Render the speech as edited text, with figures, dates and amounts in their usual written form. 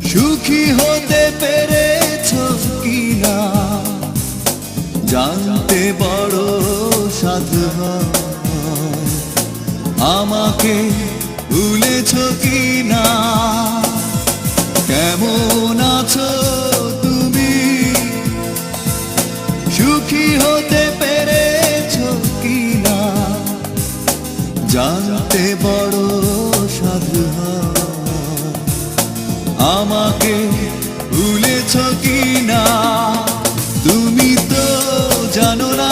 সুখী হতে পেরেছো কিনা জানতে বড় সাধু হয়। আমাকে ভুলেছো কিনা, কেমন আছো তুমি, সুখী হতে পেরেছো কিনা জানতে বড় সাধু হয়। আমাকে ভুলেছো কিনা, তুমি তো জানো না